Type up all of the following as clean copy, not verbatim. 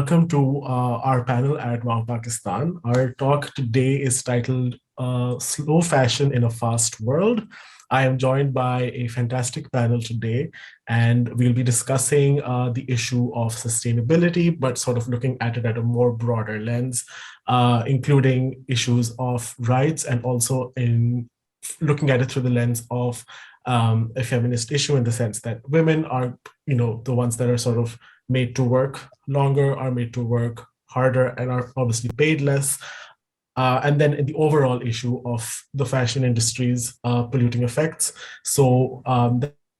welcome to our panel at Wow Pakistan. Our talk today is titled Slow Fashion in a Fast World. I am joined by a fantastic panel today, and we'll be discussing the issue of sustainability, but sort of looking at it at a more broader lens, including issues of rights and also in looking at it through the lens of a feminist issue, in the sense that women are, the ones that are sort of made to work longer, are made to work harder, and are obviously paid less. And then in the overall issue of the fashion industry's polluting effects. So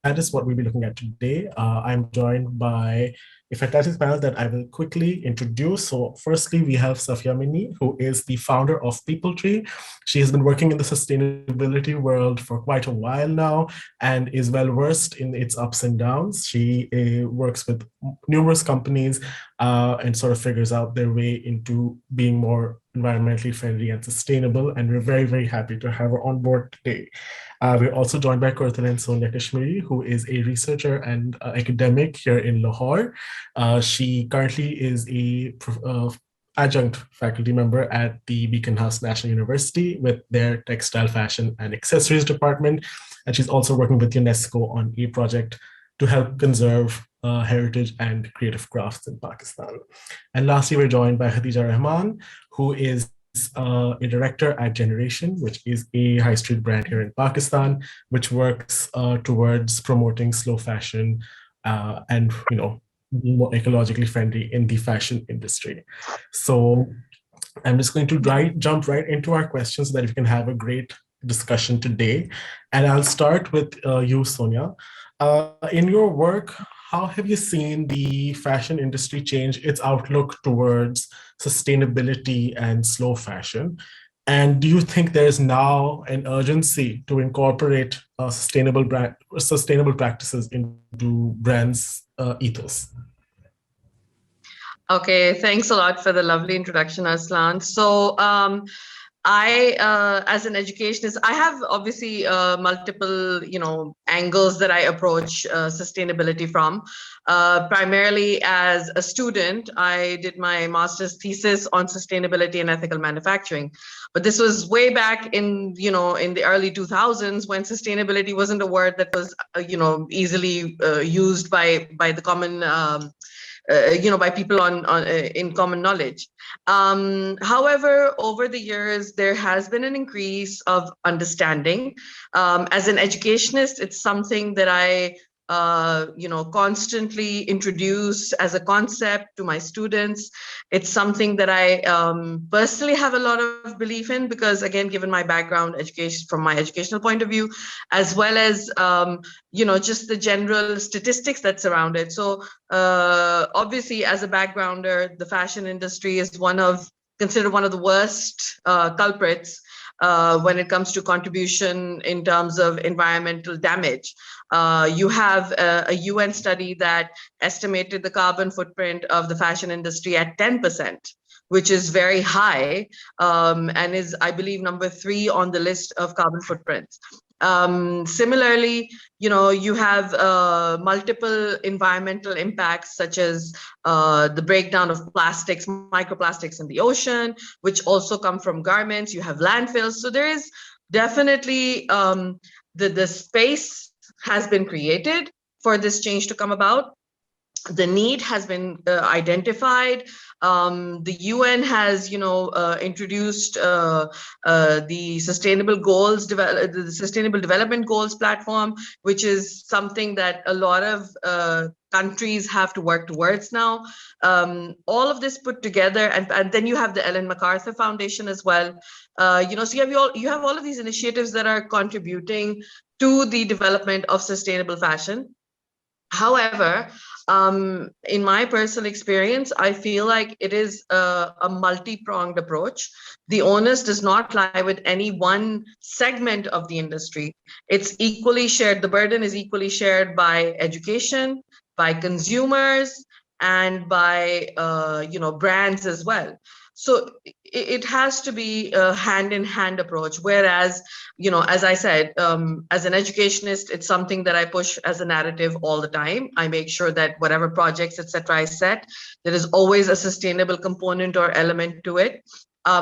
that is what we'll be looking at today. I'm joined by a fantastic panel that I will quickly introduce. So firstly, we have Safia Mini, who is the founder of People Tree. She has been working in the sustainability world for quite a while now and is well versed in its ups and downs. She works with numerous companies and sort of figures out their way into being more environmentally friendly and sustainable. And we're very, very happy to have her on board today. We're also joined by Kurtalan Sonia Kashmiri, who is a researcher and academic here in Lahore. She currently is a adjunct faculty member at the Beacon House National University with their textile, fashion, and accessories department. And she's also working with UNESCO on a project to help conserve heritage and creative crafts in Pakistan. And lastly, we're joined by Khadija Rahman, who is a director at Generation, which is a high street brand here in Pakistan, which works towards promoting slow fashion and being more ecologically friendly in the fashion industry. So I'm just going to jump right into our questions so that we can have a great discussion today. And I'll start with you, Sonia. In your work, how have you seen the fashion industry change its outlook towards sustainability and slow fashion? And do you think there's now an urgency to incorporate sustainable practices into brands' ethos? Okay, thanks a lot for the lovely introduction, Aslan. So as an educationist, I have obviously multiple, angles that I approach sustainability from. Primarily as a student, I did my master's thesis on sustainability and ethical manufacturing. But this was way back in the early 2000s, when sustainability wasn't a word that was, easily used by the common by people in common knowledge. However, over the years, there has been an increase of understanding. As an educationist, it's something that I constantly introduce as a concept to my students. It's something that I personally have a lot of belief in, because again, given my background, education from my educational point of view, as well as just the general statistics that surround it. So obviously, as a backgrounder, the fashion industry is considered one of the worst culprits when it comes to contribution in terms of environmental damage. You have a UN study that estimated the carbon footprint of the fashion industry at 10%, which is very high, and is, I believe, number 3 on the list of carbon footprints. Similarly, you have multiple environmental impacts, such as the breakdown of plastics, microplastics in the ocean, which also come from garments. You have landfills. So there is definitely the space has been created for this change to come about. The need has been identified. The UN has, introduced the Sustainable Goals, the Sustainable Development Goals platform, which is something that a lot of countries have to work towards now. All of this put together, and then you have the Ellen MacArthur Foundation as well. So you have all of these initiatives that are contributing to the development of sustainable fashion. However, in my personal experience, I feel like it is a multi-pronged approach. The onus does not lie with any one segment of the industry. It's equally shared. The burden is equally shared by education, by consumers, and by brands as well. So it has to be a hand-in-hand approach. Whereas, as I said, as an educationist, it's something that I push as a narrative all the time. I make sure that whatever projects, etc., I set, there is always a sustainable component or element to it.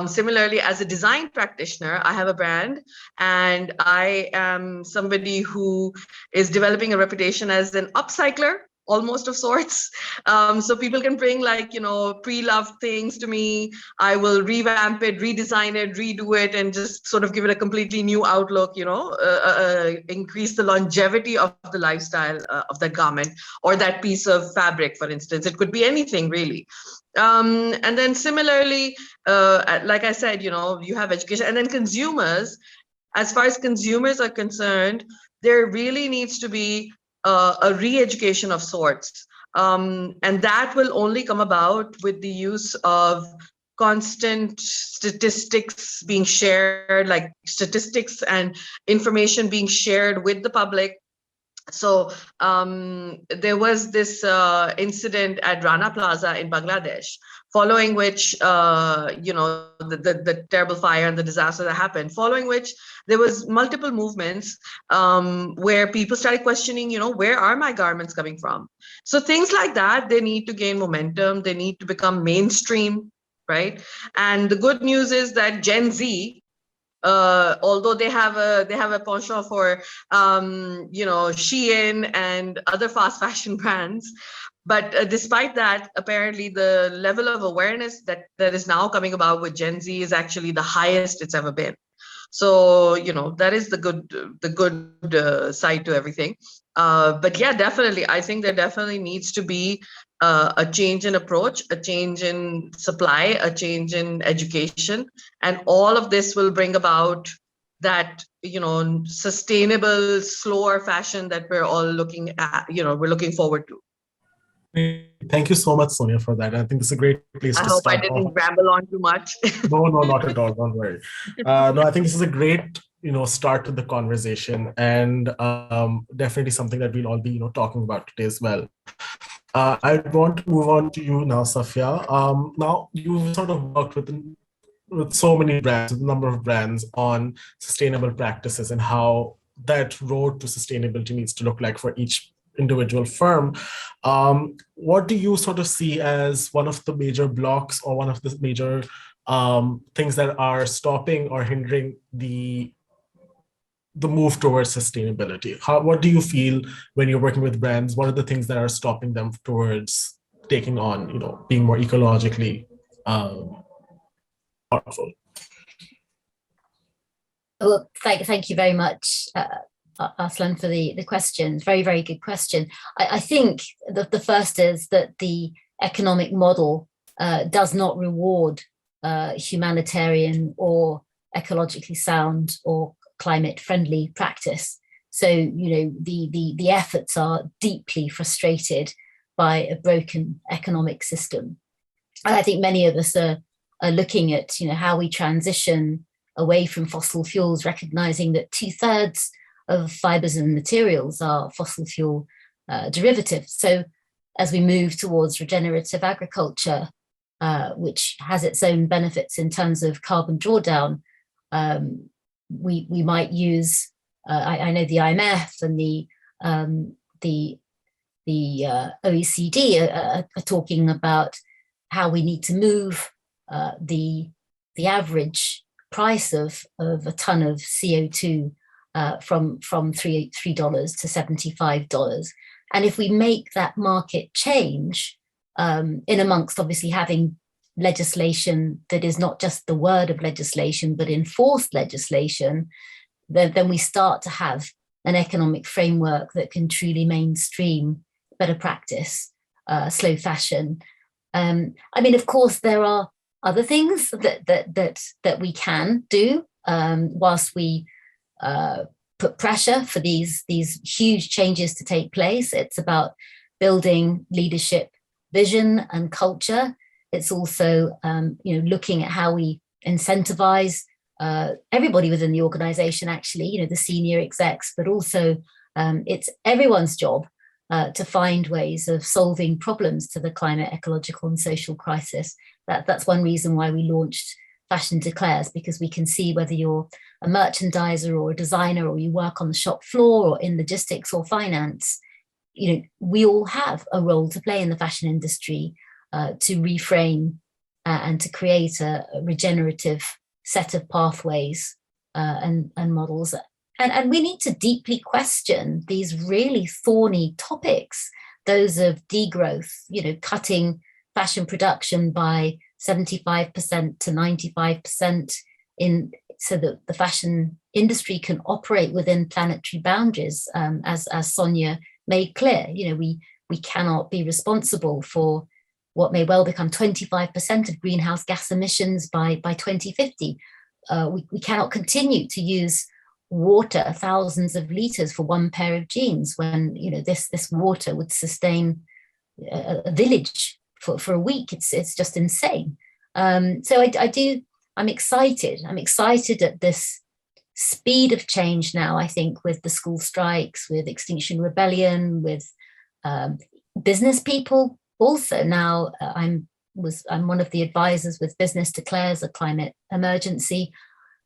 Similarly, as a design practitioner, I have a brand, and I am somebody who is developing a reputation as an upcycler, almost of sorts. So people can bring pre-loved things to me. I will revamp it, redesign it, redo it, and just sort of give it a completely new outlook, increase the longevity of the lifestyle of that garment or that piece of fabric, for instance. It could be anything really. And then similarly, like I said, you have education, and then consumers. As far as consumers are concerned, there really needs to be a re-education of sorts. And that will only come about with the use of constant statistics being shared, like statistics and information being shared with the public. So there was this incident at Rana Plaza in Bangladesh, following which, the terrible fire and the disaster that happened, following which there was multiple movements where people started questioning, where are my garments coming from? So things like that, they need to gain momentum. They need to become mainstream, right? And the good news is that Gen Z, although they have a penchant for Shein and other fast fashion brands, but despite that, apparently the level of awareness that is now coming about with Gen Z is actually the highest it's ever been. So that is the good side to everything. But yeah, definitely, I think there definitely needs to be a change in approach, a change in supply, a change in education, and all of this will bring about that sustainable, slower fashion that we're all looking at. We're looking forward to. Thank you so much, Sonia, for that. I think this is a great place to start. I hope I didn't ramble on too much. No, not at all. Don't worry. No, I think this is a great, start to the conversation, and definitely something that we'll all be, talking about today as well. I want to move on to you now, Safia. Now you've sort of worked with so many brands, with a number of brands on sustainable practices and how that road to sustainability needs to look like for each individual firm. What do you sort of see as one of the major blocks or one of the major things that are stopping or hindering the move towards sustainability? What do you feel when you're working with brands? What are the things that are stopping them towards taking on, being more ecologically powerful? Well, thank you very much, Aslan, for the questions. Very, very good question. I think the first is that the economic model does not reward humanitarian or ecologically sound or climate friendly practice. So, the efforts are deeply frustrated by a broken economic system. And I think many of us are looking at, how we transition away from fossil fuels, recognizing that 2/3 of fibers and materials are fossil fuel derivatives. So as we move towards regenerative agriculture, which has its own benefits in terms of carbon drawdown, we might use, I know the IMF and the OECD are talking about how we need to move the average price of a ton of CO2 from $3 to $75. And if we make that market change, in amongst obviously having legislation that is not just the word of legislation, but enforced legislation, then we start to have an economic framework that can truly mainstream better practice, slow fashion. Of course, there are other things that we can do whilst we put pressure for these huge changes to take place. It's about building leadership vision and culture. It's also looking at how we incentivize everybody within the organization, actually, the senior execs, but also it's everyone's job to find ways of solving problems to the climate, ecological, and social crisis. That's one reason why we launched Fashion Declares, because we can see whether you're a merchandiser or a designer, or you work on the shop floor or in logistics or finance, we all have a role to play in the fashion industry to reframe and to create a regenerative set of pathways and models. And we need to deeply question these really thorny topics, those of degrowth, cutting fashion production by 75% to 95% so that the fashion industry can operate within planetary boundaries, as Sonia made clear. We cannot be responsible for what may well become 25% of greenhouse gas emissions by 2050. We cannot continue to use water, thousands of liters for one pair of jeans, when this water would sustain a village for a week. It's just insane. So I'm excited. I'm excited at this speed of change now, I think, with the school strikes, with Extinction Rebellion, with business people also. Now I'm one of the advisors with Business Declares a Climate Emergency.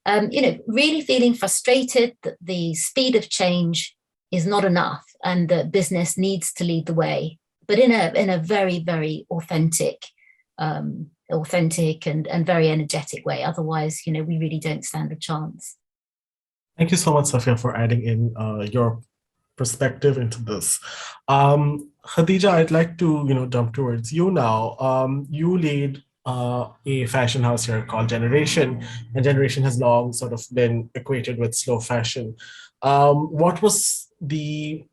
Really feeling frustrated that the speed of change is not enough, and that business needs to lead the way, but in a very, very authentic and very energetic way. Otherwise, we really don't stand a chance. Thank you so much, Safia, for adding in your perspective into this. Khadija, I'd like to jump towards you now. You lead a fashion house here called Generation, and Generation has long sort of been equated with slow fashion. What was the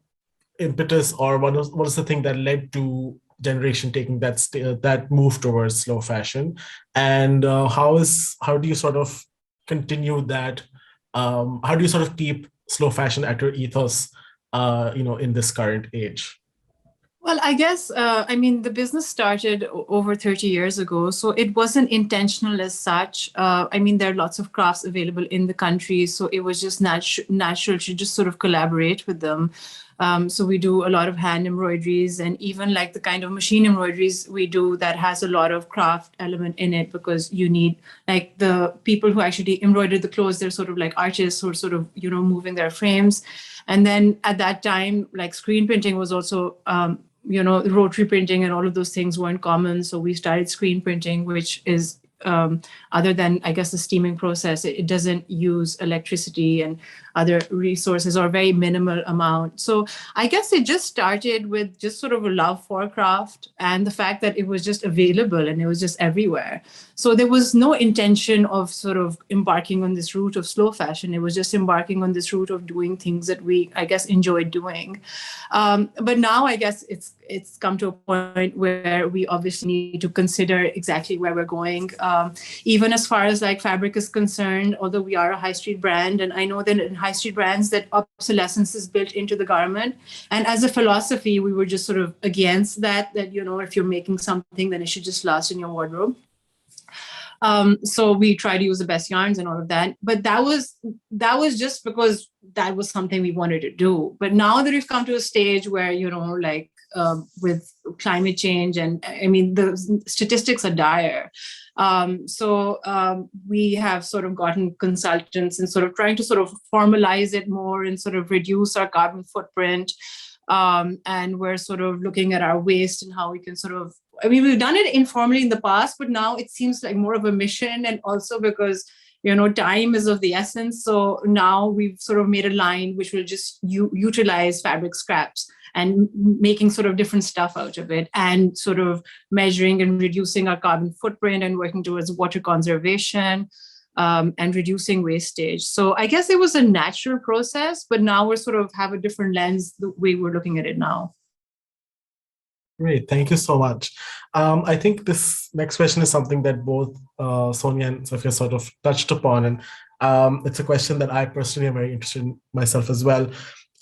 impetus, or what was the thing that led to Generation taking that move towards slow fashion, and how do you sort of continue that? How do you sort of keep slow fashion at your ethos, in this current age? Well, I guess, the business started over 30 years ago, so it wasn't intentional as such. There are lots of crafts available in the country, so it was just natural to just sort of collaborate with them. So we do a lot of hand embroideries, and even like the kind of machine embroideries we do that has a lot of craft element in it, because you need, like, the people who actually embroider the clothes, they're sort of like artists who are sort of, moving their frames. And then at that time, like, screen printing was also, rotary printing and all of those things weren't common. So we started screen printing, which is, other than, I guess, the steaming process, it doesn't use electricity and other resources, or very minimal amount. So I guess it just started with just sort of a love for craft and the fact that it was just available and it was just everywhere. So there was no intention of sort of embarking on this route of slow fashion. It was just embarking on this route of doing things that we, I guess, enjoyed doing. But now I guess it's come to a point where we obviously need to consider exactly where we're going. Even as far as like fabric is concerned, although we are a high street brand, and I know that in high street brands that obsolescence is built into the garment. And as a philosophy, we were just sort of against that, if you're making something, then it should just last in your wardrobe. So we try to use the best yarns and all of that. But that was just because that was something we wanted to do. But now that we've come to a stage where, with climate change, and the statistics are dire. So we have sort of gotten consultants and sort of trying to sort of formalize it more and sort of reduce our carbon footprint. And we're sort of looking at our waste and how we can sort of, we've done it informally in the past, but now it seems like more of a mission, and also because, time is of the essence. So now we've sort of made a line which will just utilize fabric scraps and making sort of different stuff out of it, and sort of measuring and reducing our carbon footprint and working towards water conservation, and reducing wastage. So I guess it was a natural process, but now we're sort of have a different lens the way we're looking at it now. Great, thank you so much. I think this next question is something that both Sonia and Safia sort of touched upon, and it's a question that I personally am very interested in myself as well.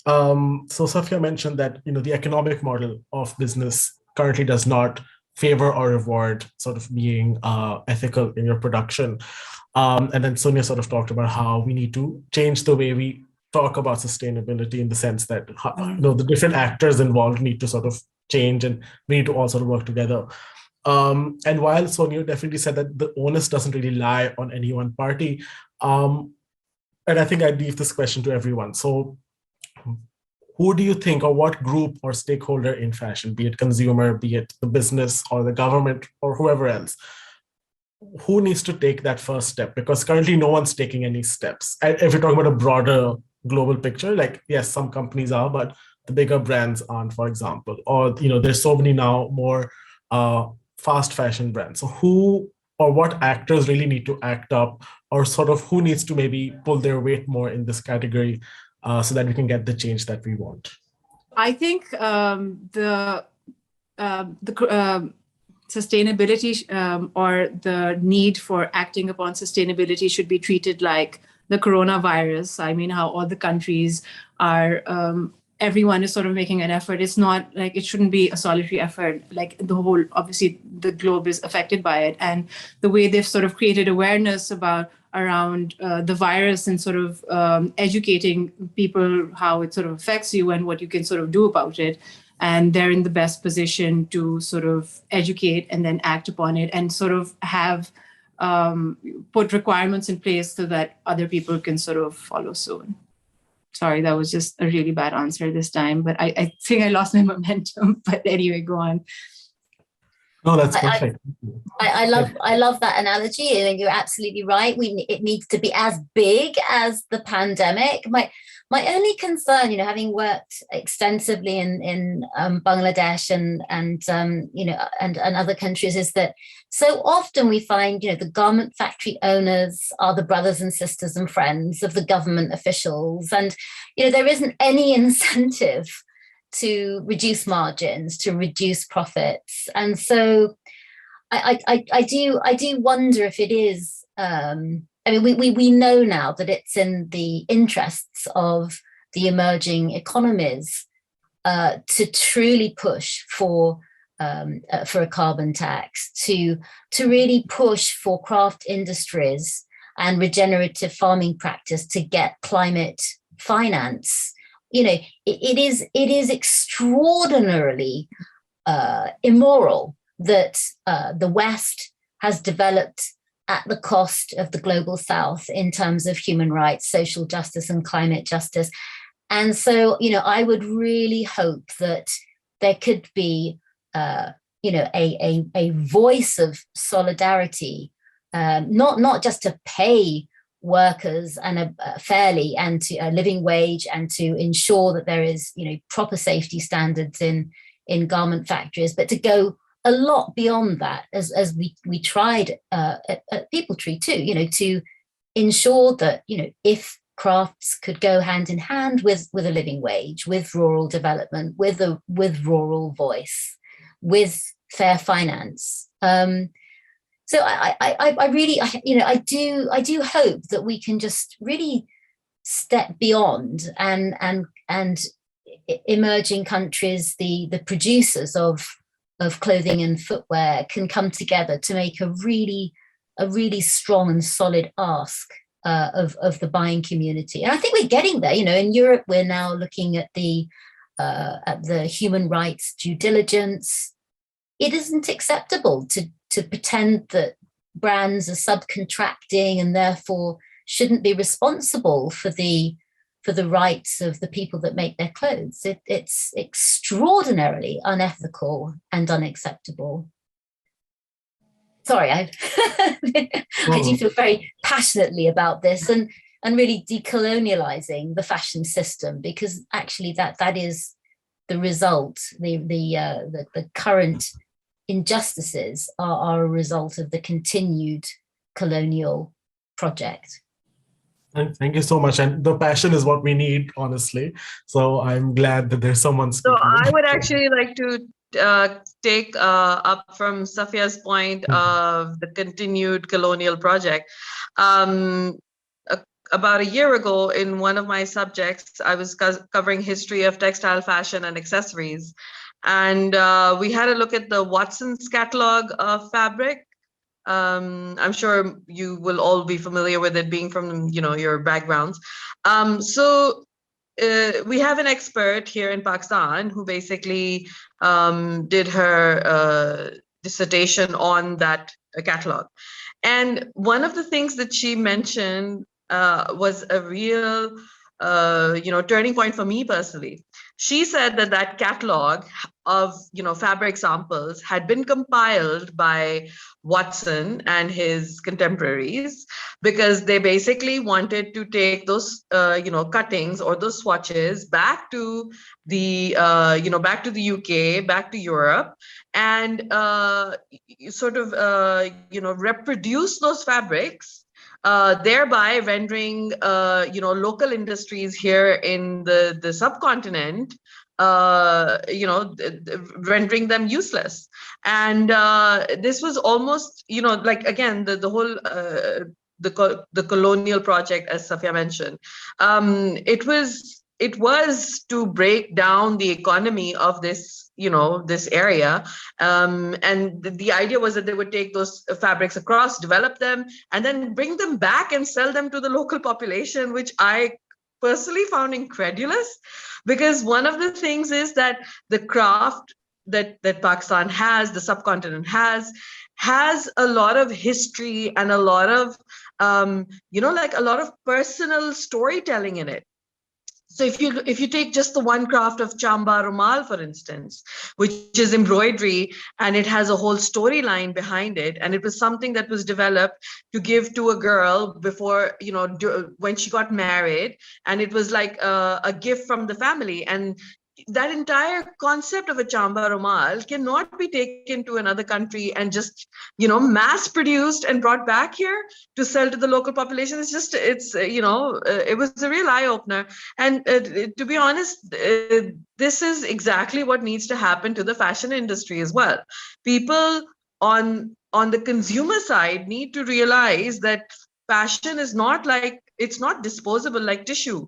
So Safia mentioned that the economic model of business currently does not favor or reward sort of being ethical in your production. And then Sonia sort of talked about how we need to change the way we talk about sustainability in the sense that the different actors involved need to sort of change, and we need to all sort of work together. And while Sonia definitely said that the onus doesn't really lie on any one party, and I think I'd leave this question to everyone. So who do you think, or what group or stakeholder in fashion, be it consumer, be it the business or the government or whoever else, who needs to take that first step? Because currently no one's taking any steps. And if you're talking about a broader global picture, like, yes, some companies are, but the bigger brands aren't, for example. Or, there's so many now more fast fashion brands. So who or what actors really need to act up, or sort of who needs to maybe pull their weight more in this category so that we can get the change that we want? I think the sustainability or the need for acting upon sustainability should be treated like the coronavirus. I mean, how all the countries are, everyone is sort of making an effort. It's not like, it shouldn't be a solitary effort. Like the whole, obviously the globe is affected by it. And the way they've sort of created awareness around the virus and sort of educating people how it sort of affects you and what you can sort of do about it. And they're in the best position to sort of educate and then act upon it and sort of have put requirements in place so that other people can sort of follow suit. Sorry, that was just a really bad answer this time, but I think I lost my momentum. But anyway, go on. No, that's perfect. I love that analogy. I think you're absolutely right. It needs to be as big as the pandemic. My only concern, having worked extensively in Bangladesh and other countries, is that so often we find, the garment factory owners are the brothers and sisters and friends of the government officials. And, there isn't any incentive to reduce margins, to reduce profits. And so I do wonder if it is, we know now that it's in the interests of the emerging economies to truly push for a carbon tax, to really push for craft industries and regenerative farming practice to get climate finance. It is extraordinarily immoral that the West has developed at the cost of the global South in terms of human rights, social justice, and climate justice. And so, I would really hope that there could be, a voice of solidarity, not just to pay workers and fairly and to a living wage, and to ensure that there is, proper safety standards in garment factories, but to go a lot beyond that, as we tried at People Tree too, to ensure that, if crafts could go hand in hand with a living wage, with rural development, with rural voice, with fair finance. So I really, I do hope that we can just really step beyond and emerging countries, the producers of clothing and footwear, can come together to make a really strong and solid ask of the buying community. And I think we're getting there. In Europe, we're now looking at the human rights due diligence. It isn't acceptable to pretend that brands are subcontracting and therefore shouldn't be responsible for the rights of the people that make their clothes. It's extraordinarily unethical and unacceptable. Sorry, I do feel very passionately about this and really decolonializing the fashion system, because actually that is the result. The current injustices are a result of the continued colonial project. Thank you so much. And the passion is what we need, honestly. So I'm glad that there's someone speaking. So I would actually like to take up from Safia's point of the continued colonial project. About a year ago, in one of my subjects, I was covering history of textile fashion and accessories. And we had a look at the Watson's catalog of fabric. I'm sure you will all be familiar with it, being from your backgrounds. So we have an expert here in Pakistan who basically did her dissertation on that catalog. And one of the things that she mentioned was a real, turning point for me personally. She said that catalog of, fabric samples had been compiled by Watson and his contemporaries, because they basically wanted to take those, cuttings or those swatches back to the, back to the UK, back to Europe, and sort of, reproduce those fabrics, thereby rendering, local industries here in the subcontinent, rendering them useless. And this was almost, like, again, the whole the colonial project, as Safia mentioned. It was to break down the economy of this, this area. And the idea was that they would take those fabrics across, develop them, and then bring them back and sell them to the local population, which I personally found incredulous, because one of the things is that the craft that Pakistan has, the subcontinent has a lot of history and a lot of, like a lot of personal storytelling in it. So if you take just the one craft of Chamba Rumal, for instance, which is embroidery, and it has a whole storyline behind it, and it was something that was developed to give to a girl before, when she got married, and it was like a gift from the family. And that entire concept of a Chamba Rumal cannot be taken to another country and just, mass produced and brought back here to sell to the local population. It was a real eye opener. And to be honest, this is exactly what needs to happen to the fashion industry as well. People on the consumer side need to realize that fashion is it's not disposable like tissue.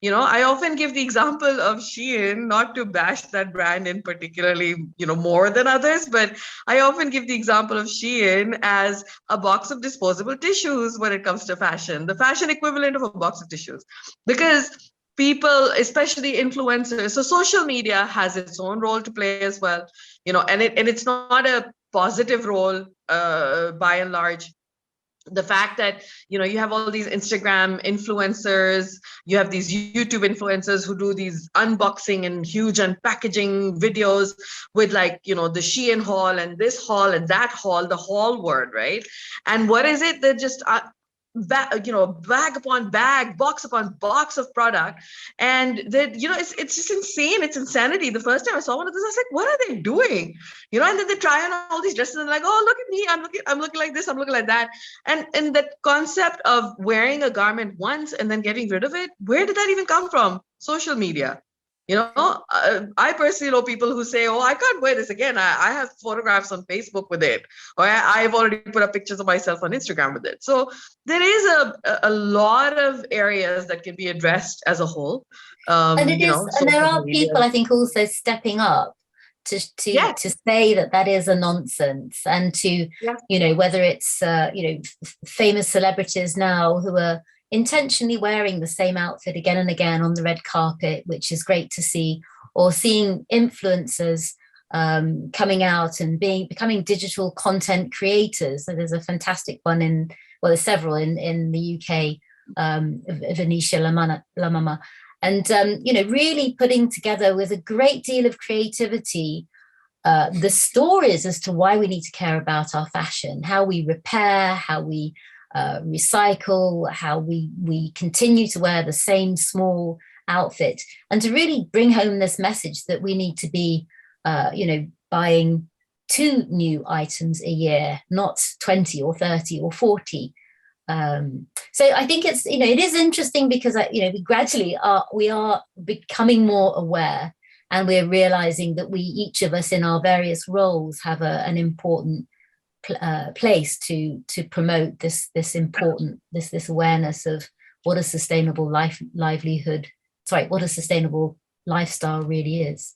I often give the example of Shein, not to bash that brand in particularly, more than others, but I often give the example of Shein as a box of disposable tissues when it comes to fashion, the fashion equivalent of a box of tissues. Because people, especially influencers, so social media has its own role to play as well, and it's not a positive role by and large. The fact that, you have all these Instagram influencers, you have these YouTube influencers who do these unboxing and huge unpackaging videos with, like, the Shein haul and this haul and that haul, the haul word, right? And what is it? They're just bag upon bag, box upon box of product, and that, it's just insane. It's insanity. The first time I saw one of this, I was like, what are they doing? And then they try on all these dresses and like, oh, look at me, I'm looking like this, I'm looking like that. And that concept of wearing a garment once and then getting rid of it, where did that even come from? Social media. I personally know people who say, oh, I can't wear this again. I have photographs on Facebook with it, or I've already put up pictures of myself on Instagram with it. So there is a lot of areas that can be addressed as a whole. And there are people, I think, also stepping up to say that is a nonsense, and to, whether it's, famous celebrities now who are intentionally wearing the same outfit again and again on the red carpet, which is great to see, or seeing influencers coming out and becoming digital content creators. So there's a fantastic one there's several in the UK, Venetia Lamama, and really putting together with a great deal of creativity the stories as to why we need to care about our fashion, how we repair, how we recycle, how we continue to wear the same small outfit, and to really bring home this message that we need to be, buying 2 new items a year, not 20 or 30 or 40. So I think it's, it is interesting because, we gradually we are becoming more aware, and we're realizing that each of us in our various roles have an important place to promote this awareness of what a sustainable what a sustainable lifestyle really is.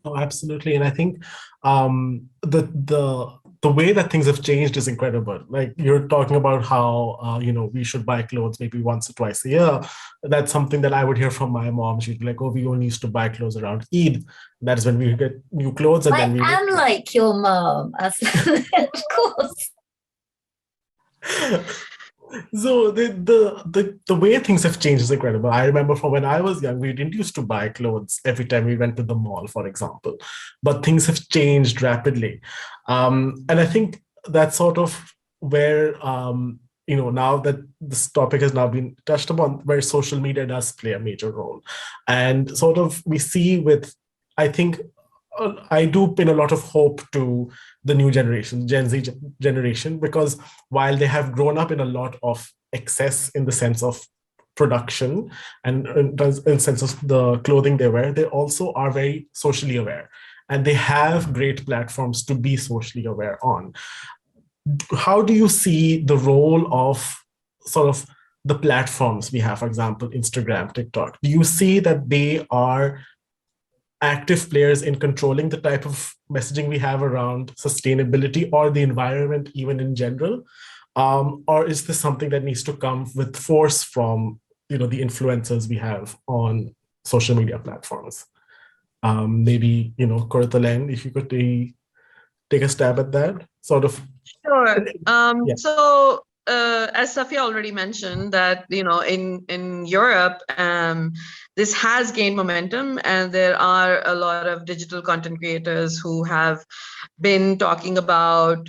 Oh, absolutely. And I think the the way that things have changed is incredible. Like you're talking about how, we should buy clothes maybe once or twice a year. That's something that I would hear from my mom. She'd be like, oh, we only used to buy clothes around Eid. That's when we get new clothes. And I then we am like your mom, of course. So the way things have changed is incredible. I remember from when I was young, we didn't used to buy clothes every time we went to the mall, for example, but things have changed rapidly. And I think that's sort of where, now that this topic has now been touched upon, where social media does play a major role. And sort of we see with, I think, I do pin a lot of hope to the new generation, Gen Z generation, because while they have grown up in a lot of excess in the sense of production and in sense of the clothing they wear, they also are very socially aware, and they have great platforms to be socially aware on. How do you see the role of sort of the platforms we have, for example, Instagram, TikTok? Do you see that they are active players in controlling the type of messaging we have around sustainability or the environment, even in general? Or is this something that needs to come with force from, the influencers we have on social media platforms? Maybe, Kortalen, if you could take a stab at that, sort of. Sure. Yeah. So as Safia already mentioned, that in Europe, this has gained momentum, and there are a lot of digital content creators who have been talking about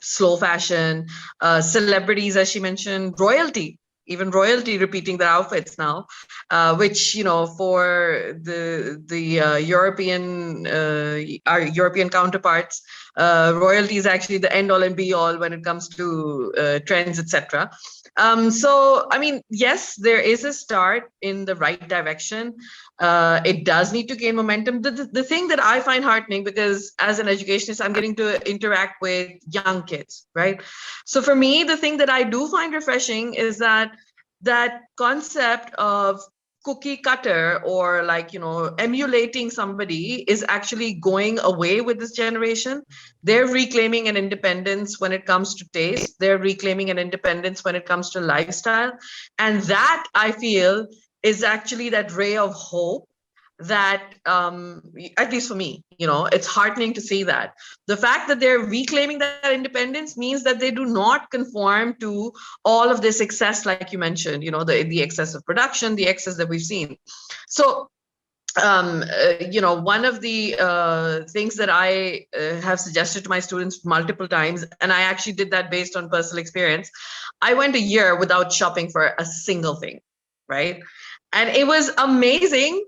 slow fashion, celebrities, as she mentioned, royalty. Even royalty repeating their outfits now, which for the European our European counterparts, royalty is actually the end all and be all when it comes to trends, etc. So I mean, yes, there is a start in the right direction. It does need to gain momentum. The thing that I find heartening, because as an educationist, I'm getting to interact with young kids, right? So for me, the thing that I do find refreshing is that concept of cookie cutter, or emulating somebody, is actually going away with this generation. They're reclaiming an independence when it comes to taste. They're reclaiming an independence when it comes to lifestyle. And that, I feel, is actually that ray of hope that, at least for me, it's heartening to see that. The fact that they're reclaiming that independence means that they do not conform to all of this excess, like you mentioned, the excess of production, the excess that we've seen. So, one of the things that I have suggested to my students multiple times, and I actually did that based on personal experience, I went a year without shopping for a single thing, right? And it was amazing.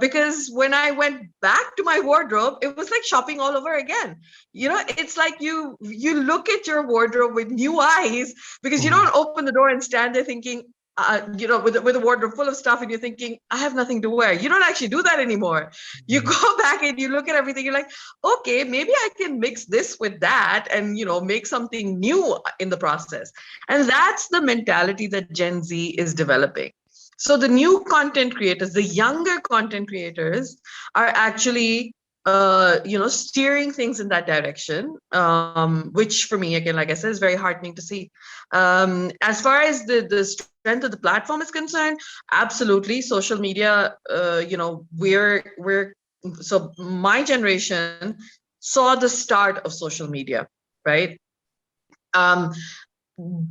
Because when I went back to my wardrobe, it was like shopping all over again. It's like you look at your wardrobe with new eyes, because you don't open the door and stand there thinking, with a wardrobe full of stuff, and you're thinking, I have nothing to wear. You don't actually do that anymore. You go back and you look at everything. You're like, okay, maybe I can mix this with that and, make something new in the process. And that's the mentality that Gen Z is developing. So the new content creators, the younger content creators, are actually, steering things in that direction, which for me, again, like I said, is very heartening to see. As far as the strength of the platform is concerned, absolutely, social media. So my generation saw the start of social media, right?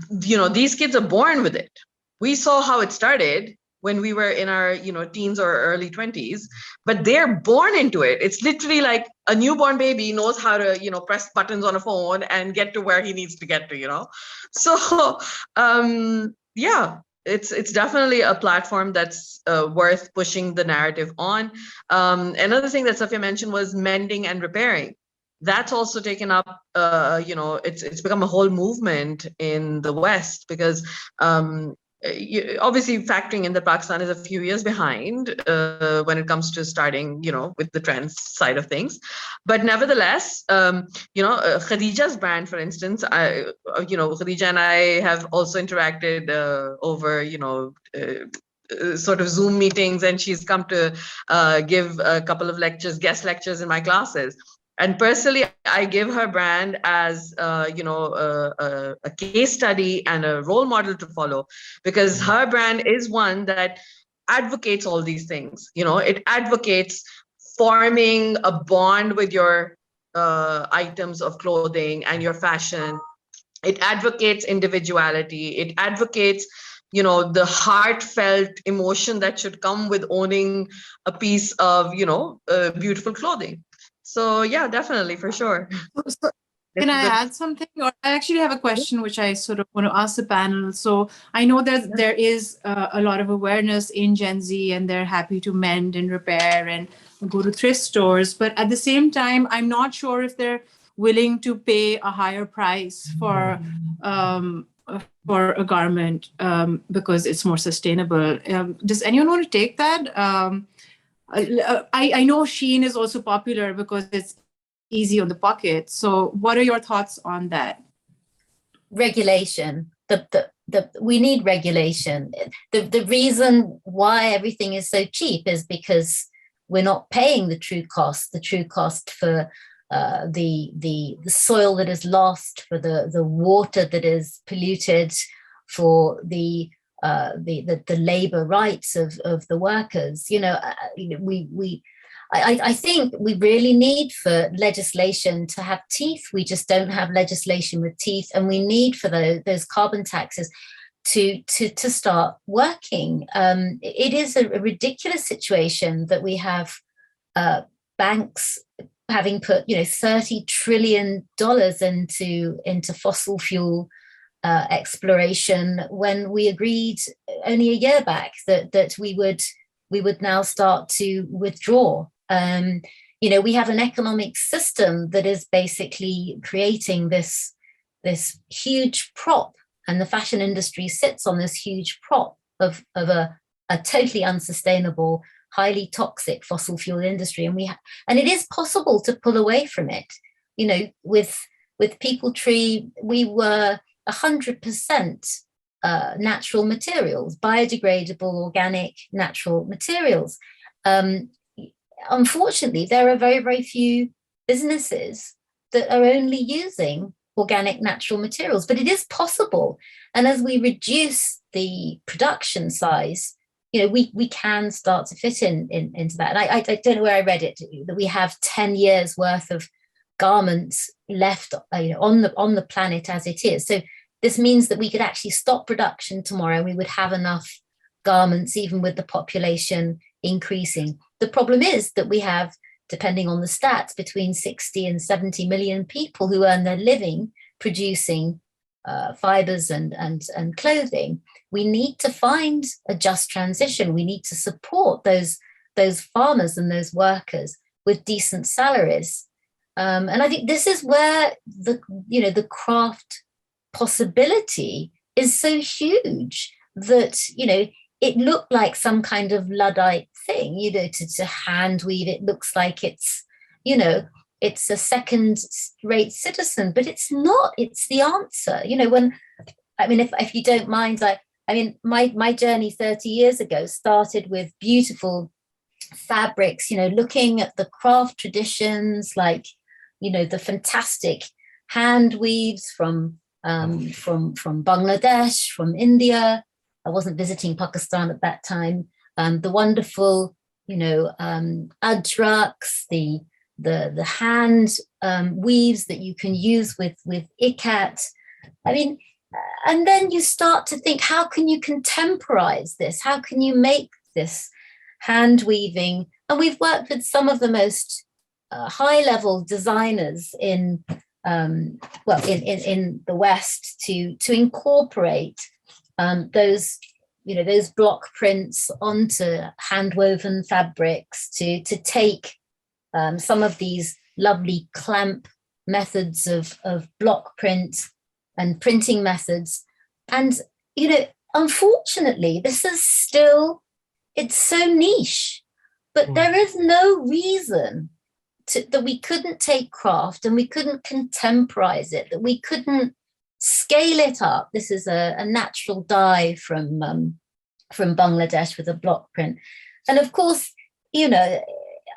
These kids are born with it. We saw how it started when we were in our, teens or early 20s, but they're born into it. It's literally like a newborn baby knows how to, press buttons on a phone and get to where he needs to get to, So, yeah, it's definitely a platform that's worth pushing the narrative on. Another thing that Safia mentioned was mending and repairing. That's also taken up, it's become a whole movement in the West, because obviously factoring in that Pakistan is a few years behind when it comes to starting, with the trends side of things. But nevertheless, Khadija's brand, for instance, Khadija and I have also interacted over, sort of Zoom meetings, and she's come to give a couple of guest lectures in my classes. And personally, I give her brand as a case study and a role model to follow, because her brand is one that advocates all these things. It advocates forming a bond with your items of clothing and your fashion. It advocates individuality. It advocates the heartfelt emotion that should come with owning a piece of beautiful clothing. So yeah, definitely, for sure. So can I add something? Or I actually have a question which I sort of want to ask the panel. So I know that there is a lot of awareness in Gen Z, and they're happy to mend and repair and go to thrift stores. But at the same time, I'm not sure if they're willing to pay a higher price for a garment because it's more sustainable. Does anyone want to take that? I know Shein is also popular because it's easy on the pocket. So what are your thoughts on that? Regulation. We need regulation. The reason why everything is so cheap is because we're not paying the true cost for the soil that is lost, for the water that is polluted, for the labor rights of the workers. I think we really need for legislation to have teeth. We just don't have legislation with teeth, and we need for those carbon taxes to start working. It is a ridiculous situation that we have banks having put $30 trillion into fossil fuel exploration, when we agreed only a year back that we would now start to withdraw. We have an economic system that is basically creating this huge prop, and the fashion industry sits on this huge prop of a totally unsustainable, highly toxic fossil fuel industry. And it is possible to pull away from it. With People Tree, we were 100% natural materials, biodegradable, organic, natural materials. Unfortunately, there are very, very few businesses that are only using organic, natural materials, but it is possible. And as we reduce the production size, we can start to fit into that. And I don't know where I read it, that we have 10 years worth of garments left on the planet as it is. So this means that we could actually stop production tomorrow, and we would have enough garments, even with the population increasing. The problem is that we have, depending on the stats, between 60 and 70 million people who earn their living producing fibers and clothing. We need to find a just transition. We need to support those farmers and those workers with decent salaries. And I think this is where the craft possibility is so huge that it looked like some kind of Luddite thing, to hand weave. It looks like it's a second-rate citizen, but it's not. It's the answer. If you don't mind, my journey 30 years ago started with beautiful fabrics, looking at the craft traditions, like, the fantastic hand weaves from Bangladesh, from India. I wasn't visiting Pakistan at that time. The wonderful, ajraks, the hand weaves that you can use with ikat. And then you start to think, how can you contemporize this? How can you make this hand weaving? And we've worked with some of the most high-level designers in the West to incorporate those block prints onto hand-woven fabrics, to take some of these lovely clamp methods of block print and printing methods. And, unfortunately, this is still, it's so niche, but there is no reason that we couldn't take craft and we couldn't contemporize it, that we couldn't scale it up. This is a natural dye from Bangladesh with a block print. And of course,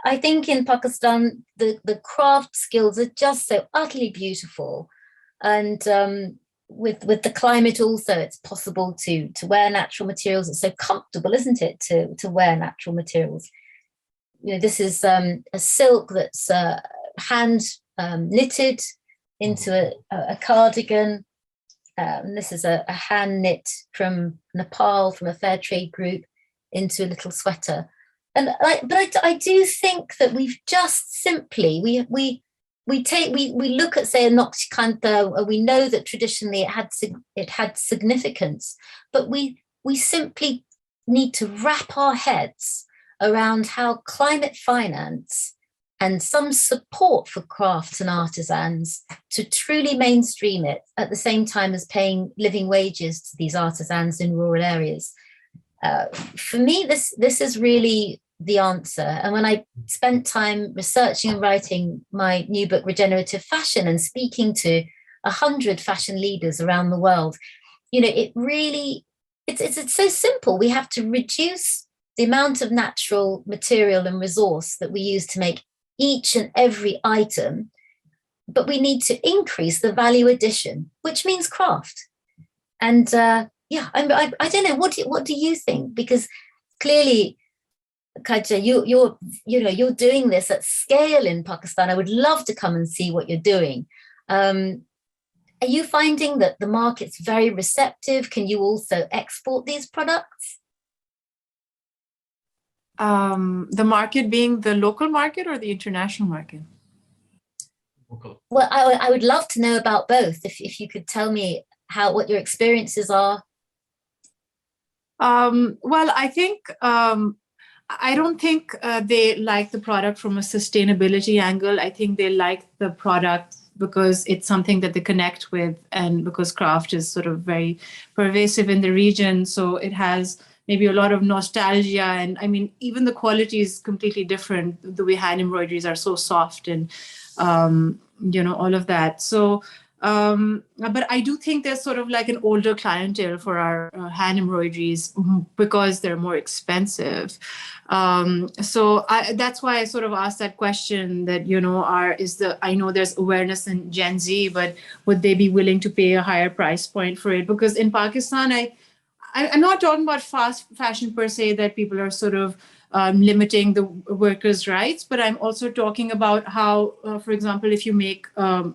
I think in Pakistan, the craft skills are just so utterly beautiful. And with the climate also, it's possible to wear natural materials. It's so comfortable, isn't it, to wear natural materials? You know, this is a silk that's hand knitted into a cardigan. And this is a hand knit from Nepal, from a fair trade group, into a little sweater. And I do think that we've just simply we look at, say, a Naqshband, and we know that traditionally it had significance, but we simply need to wrap our heads around how climate finance and some support for crafts and artisans to truly mainstream it at the same time as paying living wages to these artisans in rural areas. For me, this is really the answer. And when I spent time researching and writing my new book, Regenerative Fashion, and speaking to 100 fashion leaders around the world, you know, it really, it's so simple. We have to reduce the amount of natural material and resource that we use to make each and every item, but we need to increase the value addition, which means craft. And I don't know, what do you think? Because clearly, Kaja, you're doing this at scale in Pakistan. I would love to come and see what you're doing. Are you finding that the market's very receptive? Can you also export these products? The market being the local market or the international market? Local. Well, I would love to know about both. If you could tell me what your experiences are. Well, I think I don't think they like the product from a sustainability angle. I think they like the product because it's something that they connect with, and because craft is sort of very pervasive in the region. So it has maybe a lot of nostalgia. And I mean, even the quality is completely different. The way hand embroideries are so soft and, all of that. So, but I do think there's sort of like an older clientele for our hand embroideries because they're more expensive. So that's why I sort of asked that question that, I know there's awareness in Gen Z, but would they be willing to pay a higher price point for it? Because in Pakistan, I'm not talking about fast fashion per se, that people are sort of limiting the workers' rights, but I'm also talking about how, for example, if you make a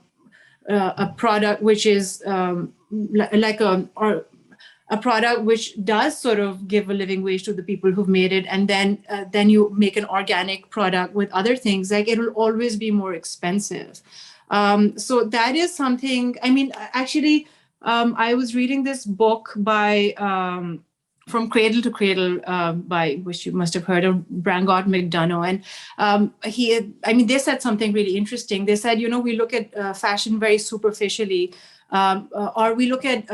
product which is like a product which does sort of give a living wage to the people who've made it, and then you make an organic product with other things, like it will always be more expensive. So that is something. I mean, actually, I was reading this book by From Cradle to Cradle, by which you must have heard of, Brangot McDonough, and they said something really interesting. They said, we look at fashion very superficially, or we look at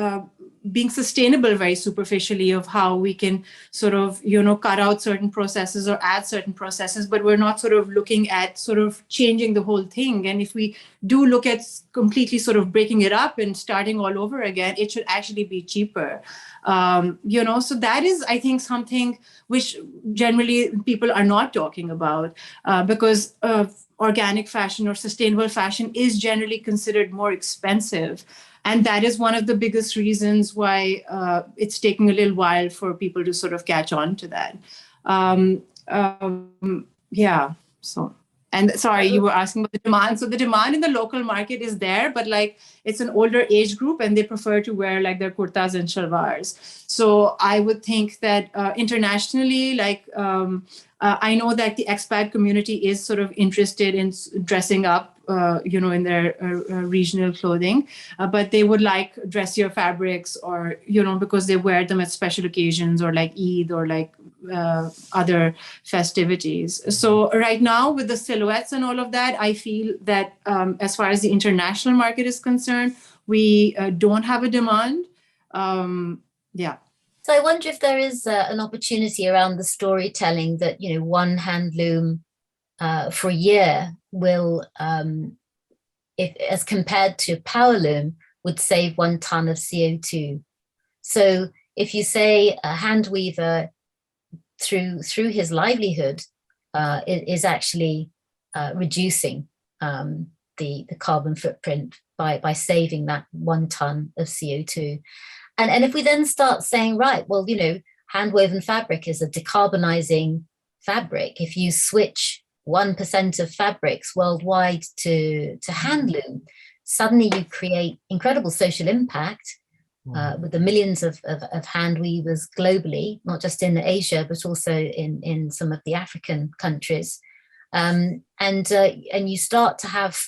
being sustainable very superficially, of how we can sort of, cut out certain processes or add certain processes, but we're not sort of looking at sort of changing the whole thing. And if we do look at completely sort of breaking it up and starting all over again, it should actually be cheaper. So that is, I think, something which generally people are not talking about, because organic fashion or sustainable fashion is generally considered more expensive. And that is one of the biggest reasons why it's taking a little while for people to sort of catch on to that. So, and sorry, you were asking about the demand. So the demand in the local market is there, but like it's an older age group and they prefer to wear like their kurtas and shalwars. So I would think that internationally, like I know that the expat community is sort of interested in dressing up, in their regional clothing, but they would like dressier fabrics, or, because they wear them at special occasions, or like Eid, or like other festivities. So right now with the silhouettes and all of that, I feel that as far as the international market is concerned, we don't have a demand. So I wonder if there is an opportunity around the storytelling that, one hand loom for a year will, if as compared to power loom, would save 1 ton of CO2. So if you say a hand weaver through his livelihood is actually reducing the carbon footprint by saving that 1 ton of CO2. And if we then start saying, right, well, hand-woven fabric is a decarbonizing fabric. If you switch 1% of fabrics worldwide to handloom, suddenly you create incredible social impact with the millions of hand weavers globally, not just in Asia, but also in some of the African countries. And you start to have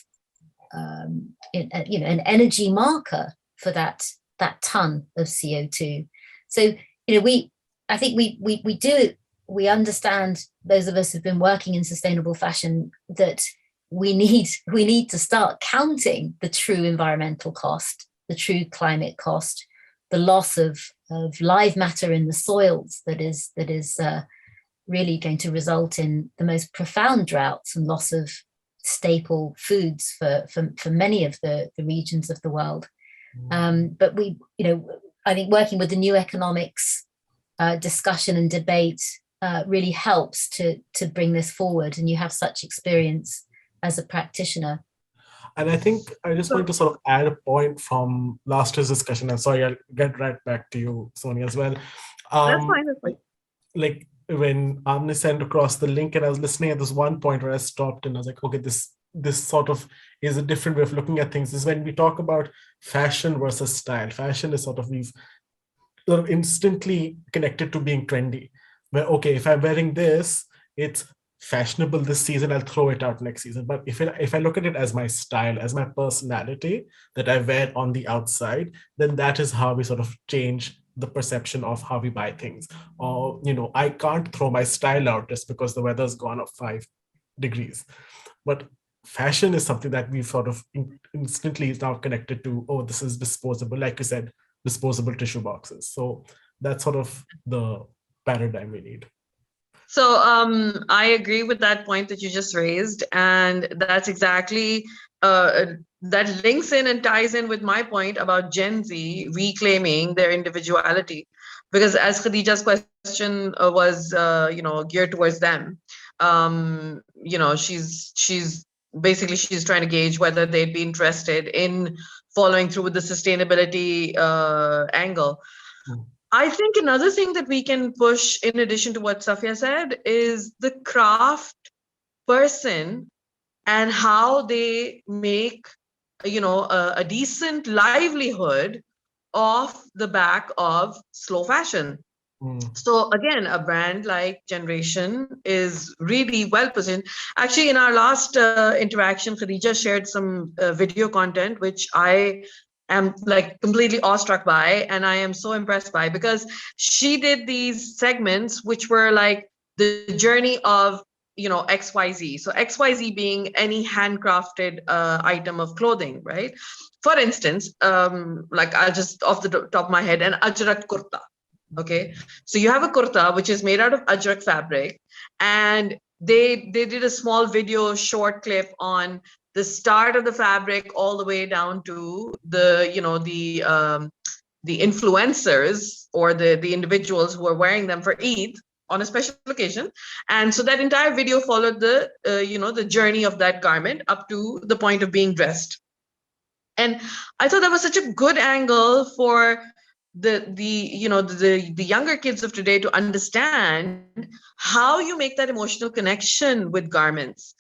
an energy marker for that ton of CO2. So I think we understand, those of us who've been working in sustainable fashion, that we need to start counting the true environmental cost, the true climate cost, the loss of live matter in the soils that is really going to result in the most profound droughts and loss of staple foods for many of the regions of the world. But I think working with the new economics discussion and debate really helps to bring this forward, and you have such experience as a practitioner. And I think I just wanted to sort of add a point from last year's discussion. I'm sorry, I'll get right back to you, Sonia, as well. That's fine. Like when Amne sent across the link, and I was listening at this one point where I stopped and I was like, okay, this sort of is a different way of looking at things. Is when we talk about fashion versus style. Fashion is we've sort of instantly connected to being trendy. Where, okay, if I'm wearing this, it's fashionable this season, I'll throw it out next season. But if I look at it as my style, as my personality that I wear on the outside, then that is how we sort of change the perception of how we buy things. Or, I can't throw my style out just because the weather's gone up 5 degrees. But fashion is something that we've sort of instantly is now connected to, oh, this is disposable, like you said, disposable tissue boxes. So that's sort of the paradigm we need. So I agree with that point that you just raised, and that's exactly that links in and ties in with my point about Gen Z reclaiming their individuality, because as Khadija's question was geared towards them, she's basically trying to gauge whether they'd be interested in following through with the sustainability angle. I think another thing that we can push, in addition to what Safia said, is the craft person and how they make, a decent livelihood off the back of slow fashion. So again, a brand like Generation is really well positioned. Actually, in our last interaction, Khadija shared some video content, which I am completely awestruck by, and I am so impressed by, because she did these segments which were like the journey of XYZ. So XYZ being any handcrafted item of clothing, right? For instance, I'll just off the top of my head, an ajrak kurta. Okay, so you have a kurta which is made out of ajrak fabric, and they did a small video short clip on the start of the fabric all the way down to the influencers or the individuals who are wearing them for Eid on a special occasion. And so that entire video followed the journey of that garment up to the point of being dressed. And I thought that was such a good angle for the younger kids of today to understand how you make that emotional connection with garments.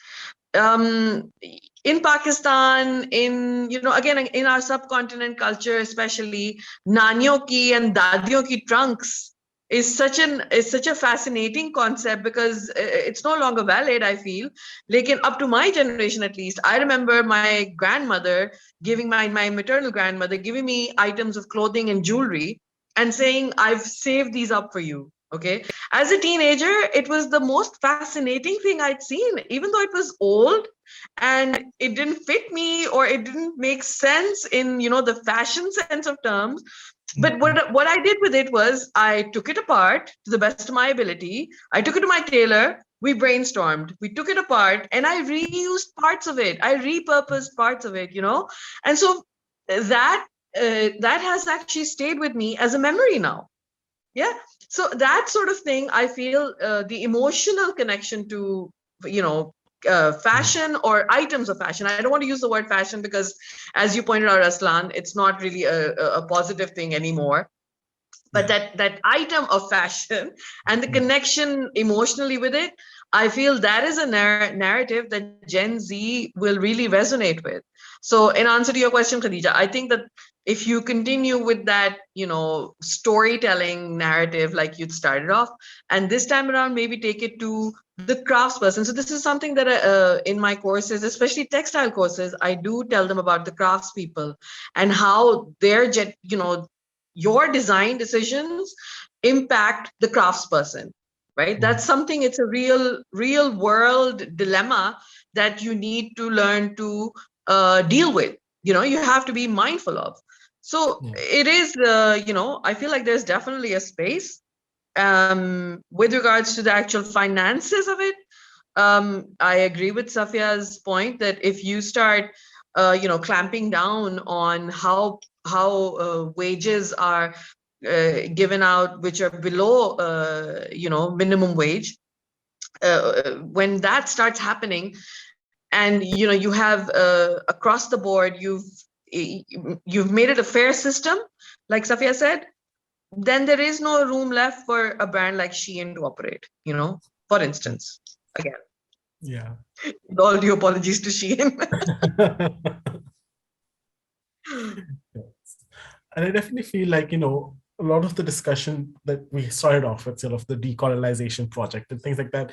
In Pakistan, again, in our subcontinent culture, especially, naniyon ki and dadiyon ki trunks is such a fascinating concept, because it's no longer valid, I feel. Like up to my generation, at least, I remember my grandmother giving my maternal grandmother giving me items of clothing and jewelry and saying, I've saved these up for you. Okay. As a teenager, it was the most fascinating thing I'd seen, even though it was old and it didn't fit me or it didn't make sense in, the fashion sense of terms. But what I did with it was I took it apart to the best of my ability. I took it to my tailor. We brainstormed. We took it apart and I reused parts of it. I repurposed parts of it, And so that has actually stayed with me as a memory now. Yeah. So that sort of thing, I feel the emotional connection to, fashion or items of fashion. I don't want to use the word fashion because, as you pointed out, Aslan, it's not really a positive thing anymore. But that item of fashion and the connection emotionally with it, I feel that is a narrative that Gen Z will really resonate with. So in answer to your question, Khadija, I think that if you continue with that, storytelling narrative like you'd started off, and this time around maybe take it to the craftsperson. So this is something that in my courses, especially textile courses, I do tell them about the craftspeople and how their your design decisions impact the craftsperson, right? That's something, it's a real world dilemma that you need to learn to deal with. You have to be mindful of. So it is, I feel like there's definitely a space with regards to the actual finances of it. I agree with Safia's point that if you start, clamping down on how wages are given out, which are below, minimum wage, when that starts happening, and you have across the board, you've made it a fair system, like Safia said, then there is no room left for a brand like Shein to operate. For instance, again. Yeah. With all due apologies to Shein. And I definitely feel like, a lot of the discussion that we started off with, sort of the decolonization project and things like that,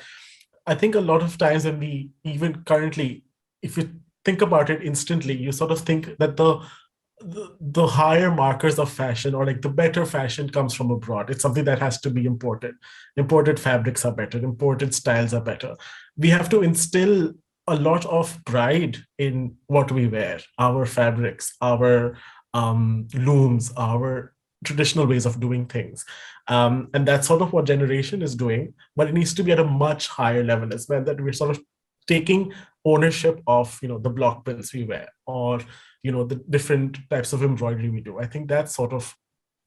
I think a lot of times when we even currently, if you think about it instantly, you sort of think that the higher markers of fashion, or like the better fashion, comes from abroad. It's something that has to be imported. Imported fabrics are better. Imported styles are better. We have to instill a lot of pride in what we wear, our fabrics, our looms, our traditional ways of doing things. And that's sort of what generation is doing, but it needs to be at a much higher level as well, that we're sort of taking ownership of, the block prints we wear, or, the different types of embroidery we do. I think that's sort of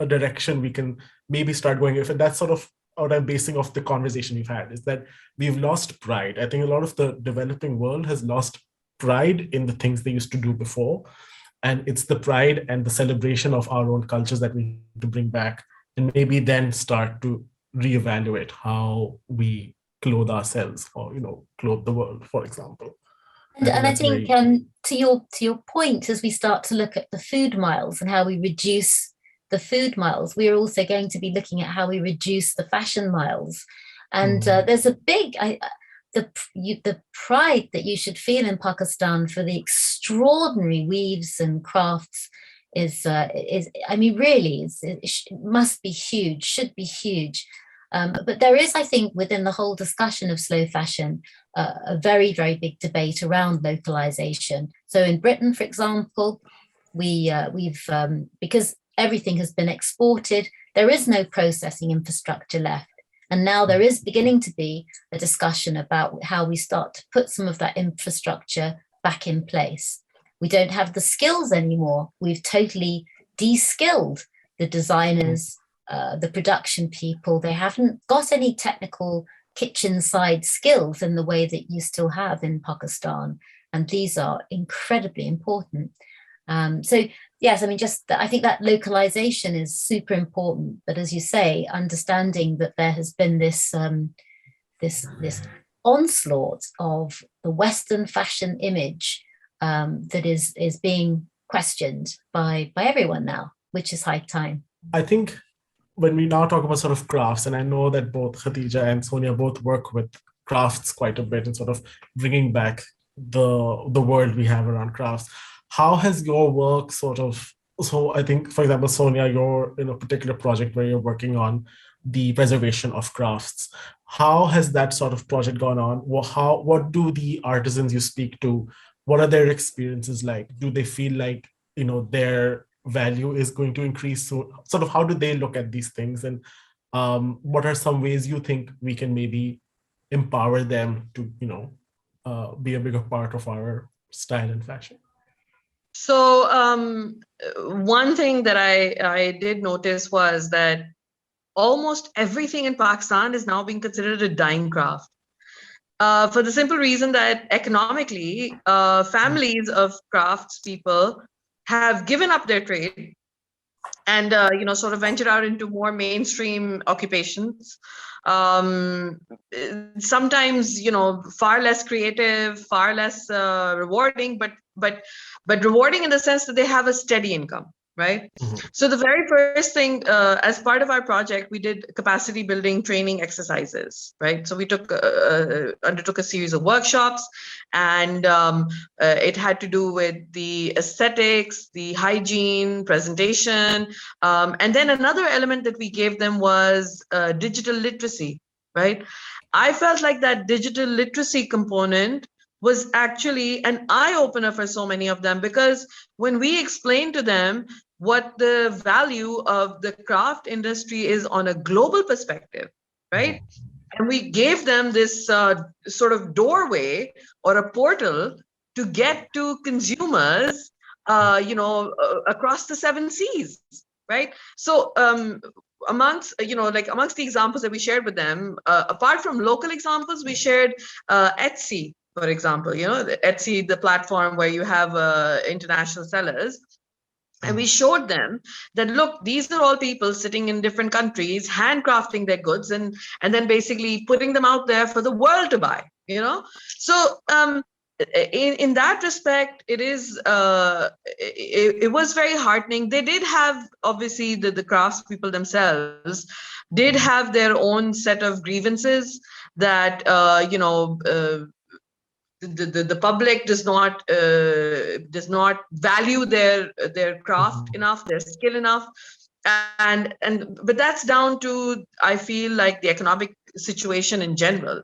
a direction we can maybe start going with. And that's sort of what I'm basing off the conversation we've had, is that we've lost pride. I think a lot of the developing world has lost pride in the things they used to do before. And it's the pride and the celebration of our own cultures that we need to bring back, and maybe then start to reevaluate how we clothe ourselves, or clothe the world, for example. And I think to your point, as we start to look at the food miles and how we reduce the food miles, we are also going to be looking at how we reduce the fashion miles. And there's a big the pride that you should feel in Pakistan for the extraordinary weaves and crafts is I mean, really, it must be huge, should be huge. But there is, I think, within the whole discussion of slow fashion, a very, very big debate around localization. So in Britain, for example, we've because everything has been exported, there is no processing infrastructure left. And now there is beginning to be a discussion about how we start to put some of that infrastructure back in place. We don't have the skills anymore. We've totally de-skilled the designers, the production people. They haven't got any technical kitchen side skills in the way that you still have in Pakistan. And these are incredibly important. So yes, I mean, I think that localization is super important. But as you say, understanding that there has been this onslaught of the Western fashion image that is being questioned by everyone now, which is high time. I think when we now talk about sort of crafts, and I know that both Khadija and Sonia both work with crafts quite a bit and sort of bringing back the world we have around crafts. How has your work sort of, so I think, for example, Sonia, you're in a particular project where you're working on the preservation of crafts. How has that sort of project gone on? What do the artisans you speak to, what are their experiences like? Do they feel like, their value is going to increase? So sort of how do they look at these things? And what are some ways you think we can maybe empower them to, be a bigger part of our style and fashion? So one thing that I did notice was that almost everything in Pakistan is now being considered a dying craft. For the simple reason that economically, families of craftspeople have given up their trade and sort of ventured out into more mainstream occupations. Sometimes far less creative, far less rewarding, but rewarding in the sense that they have a steady income. Right. Mhm. So the very first thing, as part of our project, we did capacity building training exercises. Right. So we undertook a series of workshops, and it had to do with the aesthetics, the hygiene, presentation, and then another element that we gave them was digital literacy. Right. I felt like that digital literacy component was actually an eye-opener for so many of them, because when we explained to them what the value of the craft industry is on a global perspective, right? And we gave them this sort of doorway or a portal to get to consumers, across the 7 seas, right? So amongst the examples that we shared with them, apart from local examples, we shared Etsy, for example. Etsy, the platform where you have international sellers. And we showed them that, look, these are all people sitting in different countries, handcrafting their goods and then basically putting them out there for the world to buy, So in that respect, it is it was very heartening. They did have, obviously, the craftspeople themselves did have their own set of grievances that the public does not value their craft enough, their skill enough, but that's down to, I feel like, the economic situation in general.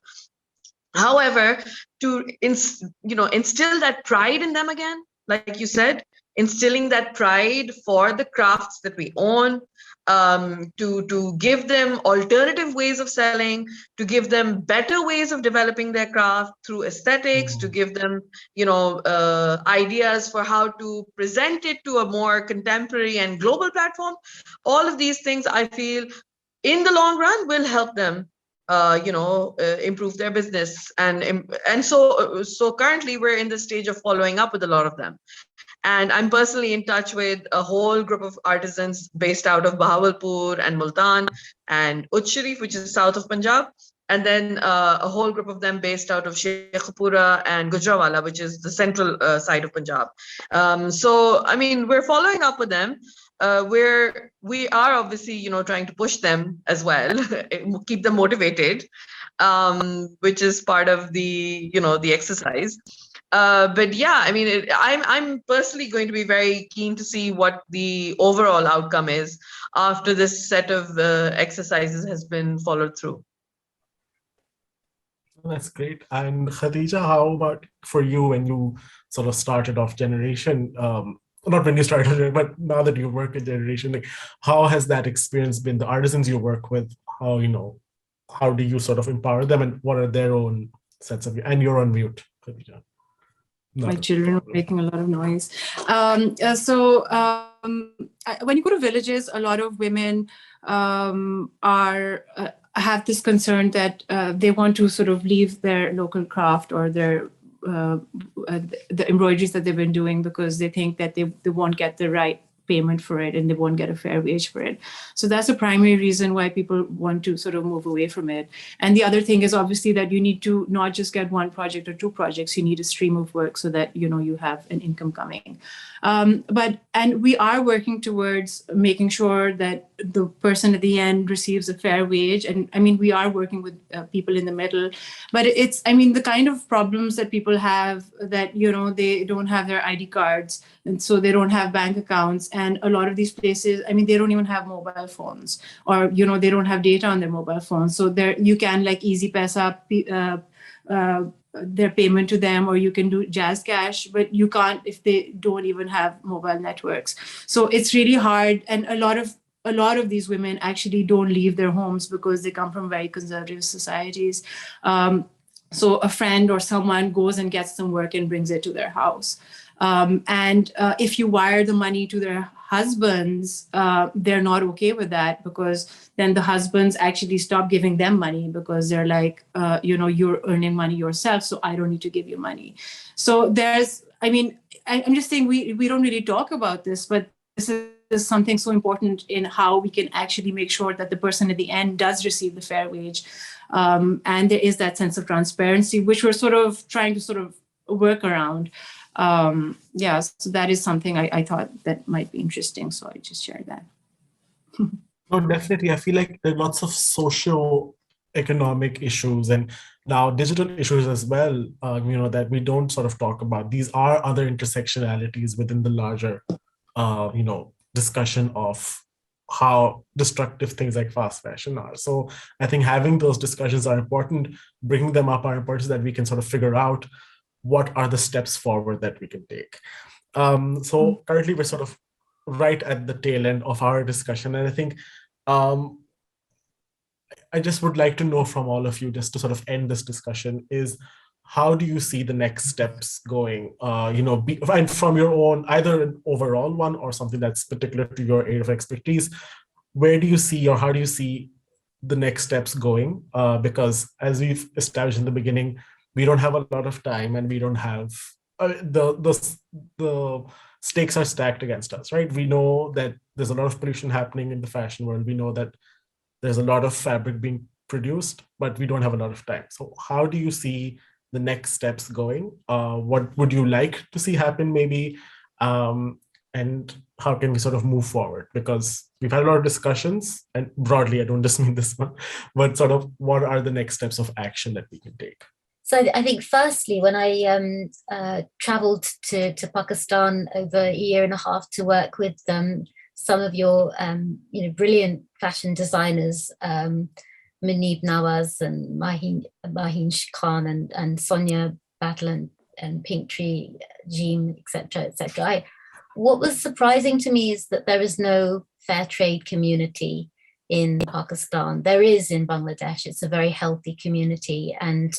However, to instill that pride in them again, like you said, instilling that pride for the crafts that we own, to give them alternative ways of selling, to give them better ways of developing their craft through aesthetics, to give them ideas for how to present it to a more contemporary and global platform. All of these things, I feel, in the long run will help them improve their business, and so currently we're in the stage of following up with a lot of them. And I'm personally in touch with a whole group of artisans based out of Bahawalpur and Multan and Uch Sharif, which is south of Punjab, and then a whole group of them based out of Sheikhupura and Gujranwala, which is the central side of Punjab. So, I mean, we're following up with them. We are obviously, trying to push them as well, keep them motivated, which is part of the, the exercise. But yeah, I mean, I'm personally going to be very keen to see what the overall outcome is after this set of exercises has been followed through. That's great. And Khadija, how about for you when you sort of started off Generation? Not when you started, but now that you work with Generation, like, how has that experience been? The artisans you work with, how do you sort of empower them, and what are their own sets of, and you're on mute, Khadija. My children are making a lot of noise. When you go to villages, a lot of women have this concern that they want to sort of leave their local craft or their the embroideries that they've been doing, because they think that they won't get the right payment for it and they won't get a fair wage for it. So that's a primary reason why people want to sort of move away from it. And the other thing is obviously that you need to not just get one project or 2 projects, you need a stream of work so that, you have an income coming. And we are working towards making sure that the person at the end receives a fair wage. And I mean, we are working with people in the middle, but the kind of problems that people have that, they don't have their ID cards, and so they don't have bank accounts. And a lot of these places, they don't even have mobile phones, or, they don't have data on their mobile phones. So you can easy pass up their payment to them, or you can do Jazz Cash, but you can't if they don't even have mobile networks. So it's really hard. And a lot of these women actually don't leave their homes because they come from very conservative societies. So a friend or someone goes and gets some work and brings it to their house. And if you wire the money to their husbands, they're not okay with that, because then the husbands actually stop giving them money, because they're like, you're earning money yourself, so I don't need to give you money. So I'm just saying we don't really talk about this, but this is something so important in how we can actually make sure that the person at the end does receive the fair wage. And there is that sense of transparency, which we're sort of trying to work around. So that is something I thought that might be interesting. So I just shared that. No, definitely. I feel like there are lots of socio-economic issues and now digital issues as well, that we don't sort of talk about. These are other intersectionalities within the larger, discussion of how destructive things like fast fashion are. So I think having those discussions are important, bringing them up are important so that we can sort of figure out what are the steps forward that we can take. So currently we're sort of right at the tail end of our discussion. And I think I just would like to know from all of you, just to sort of end this discussion, is how do you see the next steps going? And from your own, either an overall one or something that's particular to your area of expertise, where do you see or how do you see the next steps going? Because as we've established in the beginning, we don't have a lot of time and we don't have the stakes are stacked against us, right? We know that there's a lot of pollution happening in the fashion world. We know that there's a lot of fabric being produced, but we don't have a lot of time. So how do you see the next steps going? What would you like to see happen maybe? And how can we sort of move forward? Because we've had a lot of discussions, and broadly, I don't just mean this one, but sort of what are the next steps of action that we can take? So I think firstly, when I traveled to Pakistan over a year and a half to work with some of your brilliant fashion designers, Munib Nawaz and Mahin Khan and Sonia Battle and Pinktree, Jean, etc. What was surprising to me is that there is no fair trade community in Pakistan. There is in Bangladesh. It's a very healthy community, and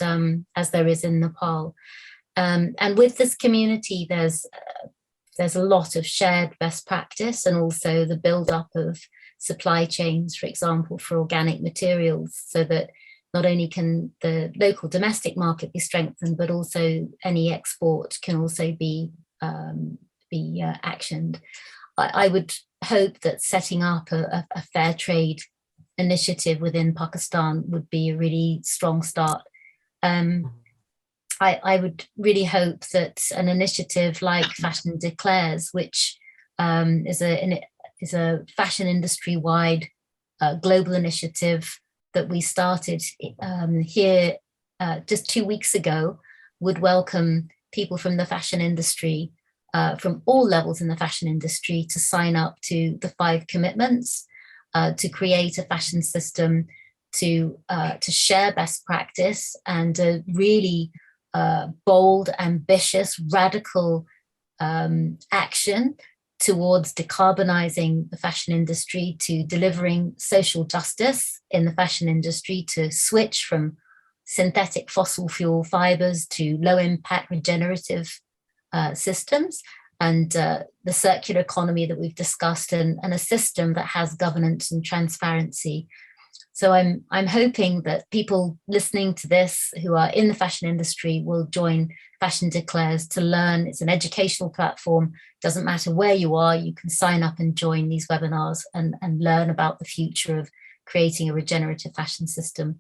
as there is in Nepal. And with this community, there's a lot of shared best practice, and also the build-up of supply chains, for example, for organic materials, so that not only can the local domestic market be strengthened, but also any export can also be actioned. I would hope that setting up a fair trade initiative within Pakistan would be a really strong start. I would really hope that an initiative like Fashion Declares, which is a fashion industry-wide global initiative that we started here just 2 weeks ago, would welcome people from the fashion industry, from all levels in the fashion industry, to sign up to the 5 commitments, to create a fashion system, to share best practice, and a really bold, ambitious, radical action towards decarbonizing the fashion industry, to delivering social justice in the fashion industry, to switch from synthetic fossil fuel fibers to low impact regenerative systems, and the circular economy that we've discussed, and a system that has governance and transparency. So I'm hoping that people listening to this who are in the fashion industry will join Fashion Declares to learn. It's an educational platform. Doesn't matter where you are, you can sign up and join these webinars and learn about the future of creating a regenerative fashion system.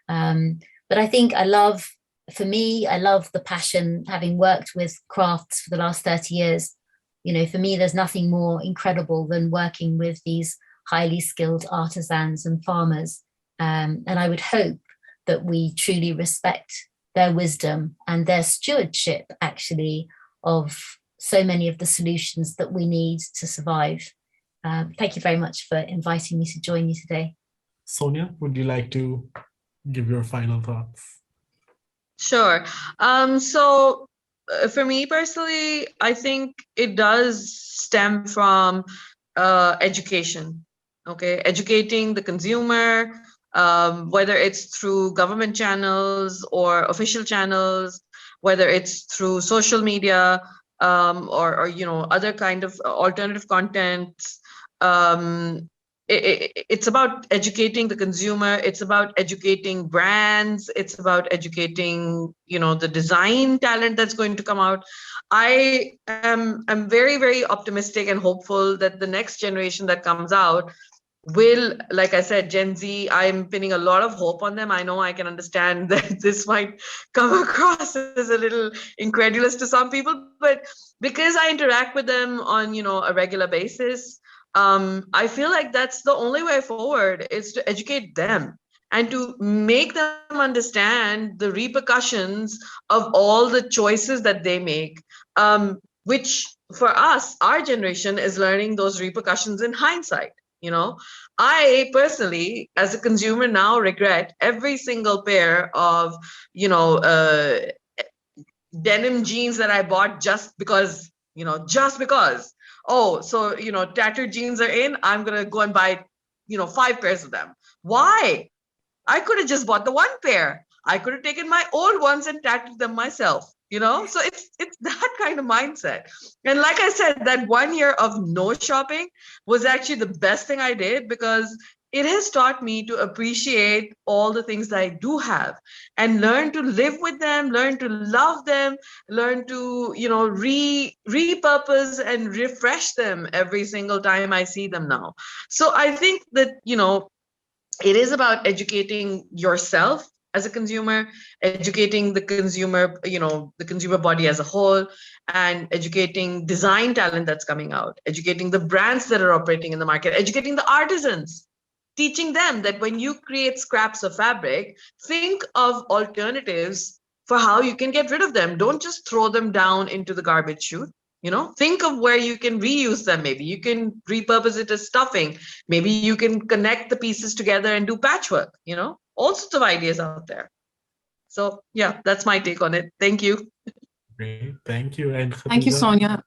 But I think I love the passion, having worked with crafts for the last 30 years. For me, there's nothing more incredible than working with these highly skilled artisans and farmers. And I would hope that we truly respect their wisdom and their stewardship, actually, of so many of the solutions that we need to survive. Thank you very much for inviting me to join you today. Sonia, would you like to give your final thoughts? Sure. So for me personally, I think it does stem from education. Okay, educating the consumer, whether it's through government channels or official channels, whether it's through social media, or other kind of alternative contents. It's about educating the consumer. It's about educating brands. It's about educating, the design talent that's going to come out. I'm very, very optimistic and hopeful that the next generation that comes out will, like I said, Gen Z, I'm pinning a lot of hope on them. I know I can understand that this might come across as a little incredulous to some people, but because I interact with them on, a regular basis, I feel like that's the only way forward, is to educate them and to make them understand the repercussions of all the choices that they make, which for us, our generation is learning those repercussions in hindsight. I personally, as a consumer now, regret every single pair of, denim jeans that I bought just because. Oh, so, tattered jeans are in, I'm going to go and buy, 5 pairs of them. Why? I could have just bought the one pair. I could have taken my old ones and tattooed them myself, So it's that kind of mindset. And like I said, that 1 year of no shopping was actually the best thing I did, because it has taught me to appreciate all the things that I do have and learn to live with them, learn to love them, learn to, repurpose and refresh them every single time I see them now. So I think that, it is about educating yourself as a consumer, educating the consumer, the consumer body as a whole, and educating design talent that's coming out, educating the brands that are operating in the market, educating the artisans, teaching them that when you create scraps of fabric, think of alternatives for how you can get rid of them. Don't just throw them down into the garbage chute. Think of where you can reuse them. Maybe you can repurpose it as stuffing. Maybe you can connect the pieces together and do patchwork, all sorts of ideas out there. So yeah, that's my take on it. Thank you. Great, thank you. And Thank you, Khadija? Sonia.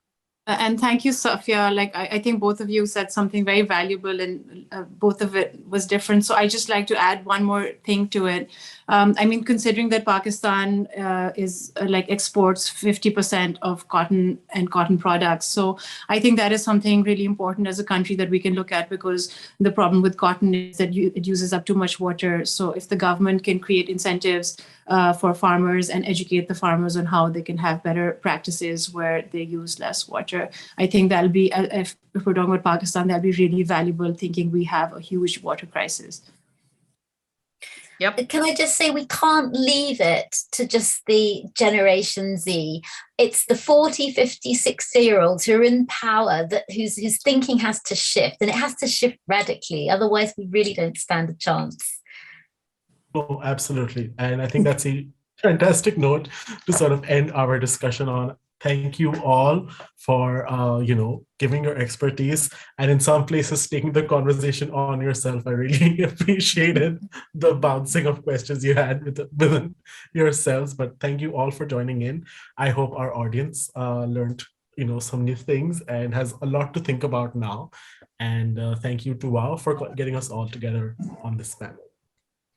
And thank you, Safia. Like, I think both of you said something very valuable, and both of it was different. So I just like to add one more thing to it. Considering that Pakistan is exports 50% of cotton and cotton products. So I think that is something really important as a country that we can look at, because the problem with cotton is that it uses up too much water. So if the government can create incentives for farmers and educate the farmers on how they can have better practices where they use less water, I think that'll be, if we're talking about Pakistan, that'll be really valuable, thinking we have a huge water crisis. Yep. Can I just say, we can't leave it to just the Generation Z. It's the 40, 50, 60-year-olds who are in power whose thinking has to shift, and it has to shift radically. Otherwise, we really don't stand a chance. Oh, absolutely. And I think that's a fantastic note to sort of end our discussion on. Thank you all for, giving your expertise, and in some places taking the conversation on yourself. I really appreciated the bouncing of questions you had within yourselves, but thank you all for joining in. I hope our audience learned, some new things and has a lot to think about now. And thank you to WOW for getting us all together on this panel.